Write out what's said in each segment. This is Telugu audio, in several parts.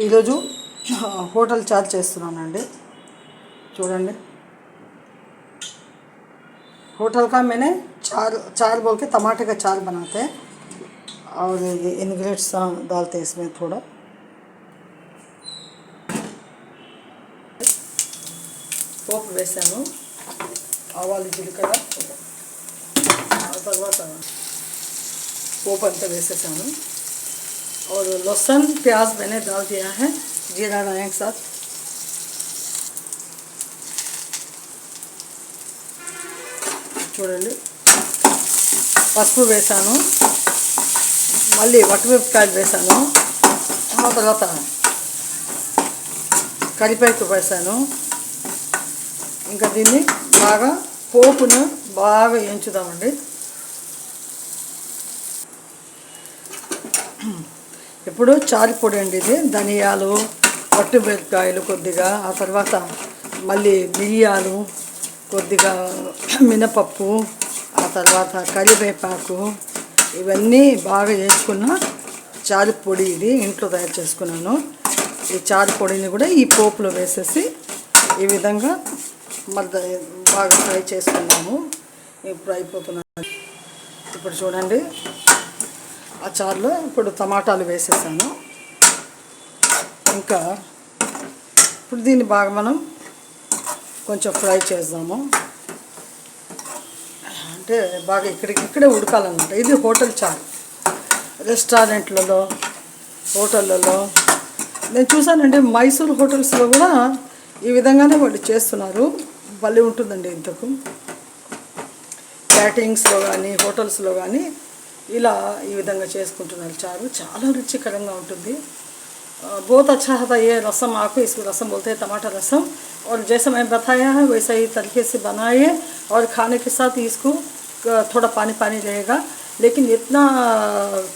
ఈరోజు హోటల్ చారు చేస్తున్నానండి. చూడండి, होटल का मैंने चार बोल के टमाटर का चार बनाते हैं और इंग्रेडिएंट्स डालते हैं इसमें थोड़ा పోపు వేసాను, ఆవాలు జీలకర్ర తర్వాత పోపు అంతా వేసేసాను और लहसुन प्याज मैंने डाल दिया है, जीरा डालने के साथ చూడండి పసుపు వేసాను, మళ్ళీ వట్టమిరపకాయలు వేసాను, ఆ తర్వాత కరివేపాకు వేసాను. ఇంకా దీన్ని బాగా పోపును బాగా వేయించుదామండి. ఇప్పుడు చారు పొడి అండి ఇది. ధనియాలు, వట్టమిరపకాయలు కొద్దిగా, ఆ తర్వాత మళ్ళీ మిరియాలు కొద్దిగా, మినపప్పు, ఆ తర్వాత కరివేపాకు, ఇవన్నీ బాగా వేసుకున్న చారు పొడి. ఇది ఇంట్లో తయారు చేసుకున్నాను. ఈ చారు పొడిని కూడా ఈ పోపులో వేసేసి ఈ విధంగా బాగా ఫ్రై చేసుకున్నాము. ఇప్పుడు అయిపోతున్నాను. ఇప్పుడు చూడండి, ఆ చారులో ఇప్పుడు టమాటాలు వేసేసాను. ఇంకా ఇప్పుడు దీన్ని బాగా మనం కొంచెం ఫ్రై చేద్దాము. అంటే బాగా ఇక్కడే ఉడకాలన్నమాట. ఇది హోటల్ చారు. రెస్టారెంట్లలో, హోటళ్ళలో నేను చూసానండి, మైసూర్ హోటల్స్లో కూడా ఈ విధంగానే వాళ్ళు చేస్తున్నారు. భలే ఉంటుందండి. ఇంతకు క్యాటరింగ్స్లో కానీ హోటల్స్లో కానీ ఇలా ఈ విధంగా చేసుకుంటున్నారు. చారు చాలా రుచికరంగా ఉంటుంది. बहुत अच्छा था ये रसम. आपको इसको रसम बोलते हैं, टमाटर रसम. और जैसा मैं बताया है वैसा ही तरीके से बनाइए और खाने के साथ इसको थोड़ा पानी पानी रहेगा, लेकिन इतना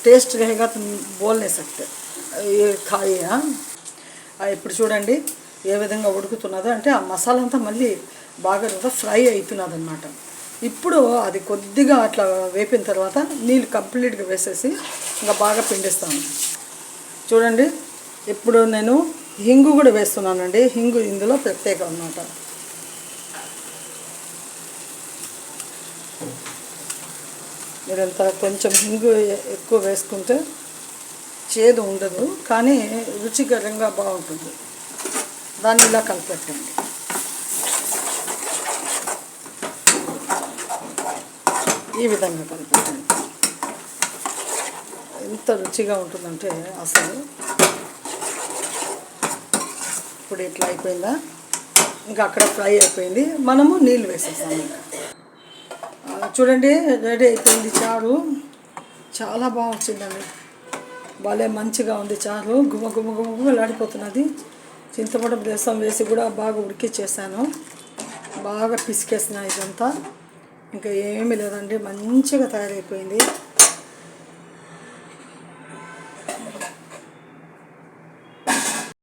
टेस्ट रहेगा तो बोल नहीं सकते. ये खाइए. ఇప్పుడు చూడండి ఏ విధంగా ఉడుకుతున్నదో, అంటే ఆ మసాలా అంతా మళ్ళీ బాగా ఫ్రై అవుతున్నది అన్నమాట. ఇప్పుడు అది కొద్దిగా అట్లా వేపిన తర్వాత నీళ్ళు కంప్లీట్గా వేసేసి ఇంకా బాగా పిండిస్తాను. చూడండి, ఇప్పుడు నేను హింగు కూడా వేస్తున్నానండి. హింగు ఇందులో ప్రత్యేకం అన్నమాట. మీరంతా కొంచెం హింగు ఎక్కువ వేసుకుంటే చేదు ఉండదు, కానీ రుచికరంగా బాగుంటుంది. దాన్ని ఇలా కలిపెట్టండి. ఈ విధంగా కలిపెట్టండి. ఎంత రుచిగా ఉంటుందంటే అసలు. ఇప్పుడు ఇట్లా అయిపోయిందా, ఇంకా అక్కడ ఫ్రై అయిపోయింది. మనము నీళ్ళు వేసేస్తాము. చూడండి, రెడీ అయిపోయింది చారు. చాలా బాగా వచ్చిందండి. భలే మంచిగా ఉంది చారు. గుమ్మ గుమ్మ గుమ్మ గుమ్మలాడిపోతున్నది. చింతపండు రసం వేసి కూడా బాగా ఉడికిచ్చేసాను. బాగా పిసికేసిన ఇదంతా. ఇంకా ఏమీ లేదండి, మంచిగా తయారైపోయింది.